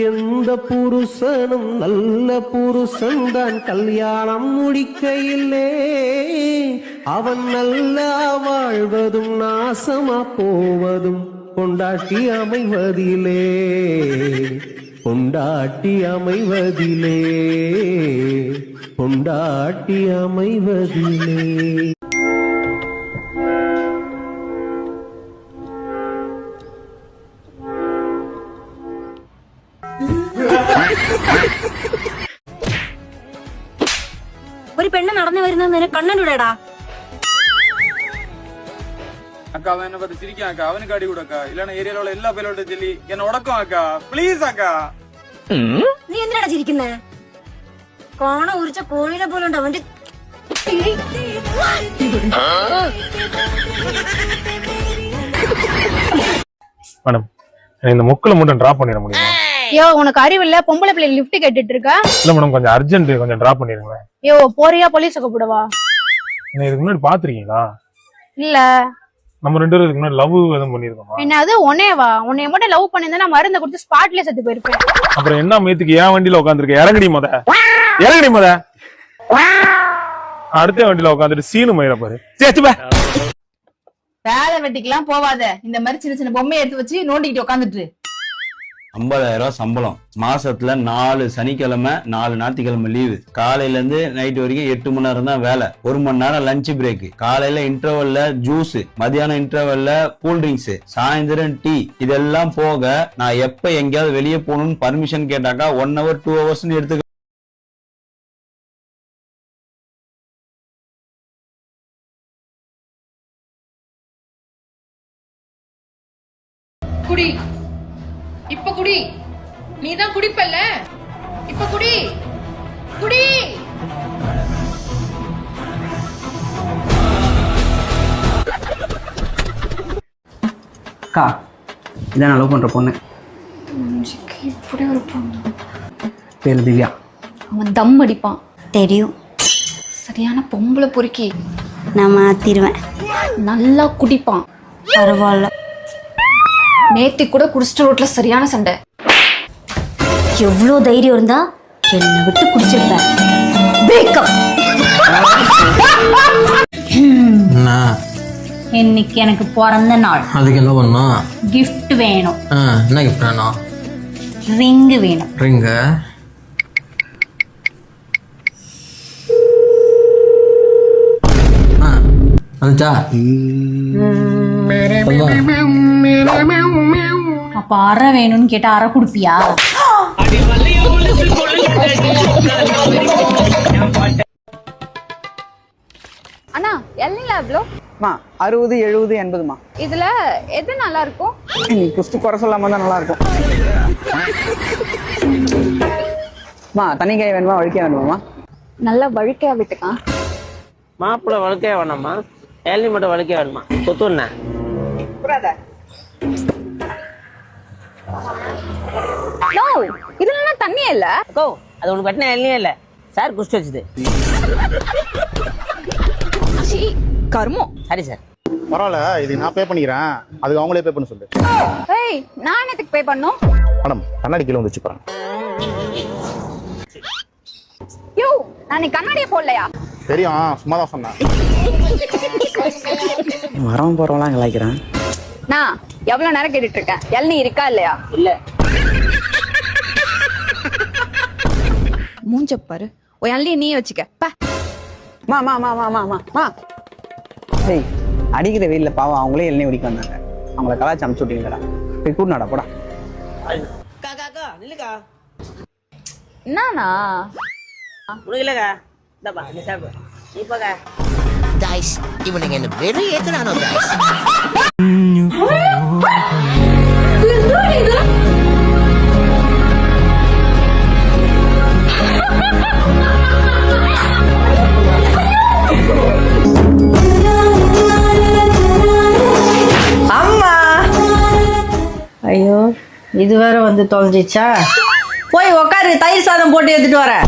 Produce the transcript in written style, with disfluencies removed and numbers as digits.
எந்த புருஷனும் நல்ல புருஷன் தான் கல்யாணம் முடிக்கையிலே அவன் நல்லா வாழ்வதும் நாசமா போவதும் கொண்டாட்டி அமைவதிலே கொண்டாட்டி அமைவதிலே கொண்டாட்டி அமைவதிலே. ഒരു പെണ്ണ് നടന്നു വരുന്നത് നിനക്ക് കണ്ണൂടാ. அக்கா அவன் என்ன பார்த்து சிரிக்கான் அக்கா, அவனுக்கு அடி கொடுக்கா, இல்லன்னா ஏரியால உள்ள எல்லா பேரோட சொல்லி என்ன உடக்கும் அக்கா, ப்ளீஸ் அக்கா. നീ എന്തിനാടാ ചിരിക്കുന്നേ? കോണ ഉരിച്ച കോഴിനെ പോലെ ഉണ്ട് അവന്റെ. மேடம் இந்த முக்கில் மட்டும் டிராப் பண்ணிட முடியுமா? யோ உனக்கு அறிவில்ல, பொம்பளை பிள்ளை லிஃப்ட் கேட்டுட்டு இருக்க. இல்ல மேடம் கொஞ்சம் அர்ஜென்ட், கொஞ்சம் டிராப் பண்ணிருங்க. யோ போறியா போலீஸ் கூப்பிடவா? நீங்க இதுக்கு முன்னாடி பாத்துருக்கீங்களா? இல்ல நம்ம ரெண்டு பேரும் இதுக்கு முன்னாடி லவ் எதுவும் பண்ணிருக்கோமா? என்னது உன்னையவா? உன்னைய மட்டும் லவ் பண்ணிருந்தா நான் மருந்து கொடுத்து ஸ்பாட்லயே செத்து போயிருப்பேன். அப்புறம் என்ன மேத்துக்கு ஏன் வண்டியில உட்காந்துருக்க? இறங்கடி முத, இறங்கடி முத. அடுத்த வண்டியில உட்காந்துட்டு சீனு மயிர பாரு. வேலை வெட்டிக்கெல்லாம் போவாத, இந்த மாதிரி சின்ன சின்ன பொம்மையை எடுத்து வச்சு நோண்டிக்கிட்டு உட்காந்துட்டு. 50,000 ரூபாய் சம்பளம், மாசத்துல 4 சனிக்கிழமை 4 ஞாயிற்றுக்கிழமை லீவு, காலையில இருந்து நைட் வரைக்கும் 8 மணி நேரம் தான் வேலை, 1 மணி நேரம் லஞ்ச் பிரேக், காலையில இன்டர்வல்ல ஜூஸ், மதியானம் இன்டர்வல்ல கூல் ட்ரிங்க்ஸ், சாயந்தரம் டீ. இதெல்லாம் போக நான் எப்ப எங்கேயாவது வெளியே போகணும்னு பர்மிஷன் கேட்டாக்கா 1 hour 2 hours எடுத்து. குடி இப்ப குடி, நீதான் குடிப்பல்ல, இப்ப குடி குடி. அக்கா இதான் நான் லவ் பண்ற பொண்ணு. இப்படி ஒரு பொண்ணு. பேரு திவ்யா. அவன் தம் அடிப்பான் தெரியும். சரியான பொம்பளை பொறுக்கி. நான் மாத்திருவேன். நல்லா குடிப்பான். பரவாயில்ல. நேத்து கூட குடிச்சிட்டு ரோட்ல சரியான சண்டை. எவ்வளவு தைரியம் இருந்தா என்னை விட்டு குடிச்சிருப்ப. பிரேக்கப். இன்னைக்கு எனக்கு பிறந்த நாள். அதுக்கு என்ன பண்ணும்? கிஃப்ட் வேணும். என்ன கிஃப்ட் வேணும்? ரிங் வேணும். ரிங்க வந்துச்சா? அப்ப அரை வேணும்னு கேட்டா அரை குடுப்பியா? அண்ணா எல்லாம் எவ்வளோ? 60, 70, 80மா. இதுல எது நல்லா இருக்கும்? நீ குஸ்து குறை சொல்லாம தான் நல்லா இருக்கும். தண்ணிக்காய் வேணுமா வழுக்கையா வேணுமா? நல்லா வழுக்கையா விட்டுக்கான். மாப்பிள்ள வழுக்கையா வேணாமா? ஏழி மட்டும் வழுக்கையா வேணுமா? கொத்துண்ணா இதுல தண்ணியே இல்ல. அது உனக்கு பட்டின எல்லையே இல்ல சார், குஸ்ட் வச்சுது. கர்மம். சரி சார் பரவாயில்ல, இது நான் பே பண்ணிக்கிறேன், அதுக்கு அவங்களே பே பண்ண சொல்லு. ஏய் நான் எதுக்கு பே பண்ணனும்? மேடம் கண்ணாடி கீழ வந்து வச்சு பாருங்க. யோ நான் கண்ணாடியே போடலையா? தெரியும், சும்மா தான் சொன்னேன். வரவன் போறவங்களாம் கலாய்க்கிறேன். நான் எவ்வளவு நேரம் கேட்டுட்டு இருக்கேன், எல்னி இருக்கா இல்லையா? இல்ல. மூஞ்ச பாரு, ஓ எல்னியை நீயே வச்சுக்க. மா மா மா மா மா மா மா. டேய் அடிக்கிற வெயில்ல பாவம் அவங்களே எண்ணெய் ஒடிக்க வந்தாங்க, அவங்கள கலாச்சி அமுச்சு விட்டீங்களா? போய் கூட்டினாடா போடா. காக்கா நில்லுக்கா. என்னண்ணா உனக்கு இல்லக்கா, இந்தாப்பா நீ சாப்பிடு. இப்பக்கா guys, இவனுங்க என்ன வெறி ஏத்துறானோ guys. அம்மா ஐயோ இது வேற வந்து தொலைஞ்சிச்சா? போய் உக்காரு, தயிர் சாதம் போட்டு எடுத்துட்டு வரேன்.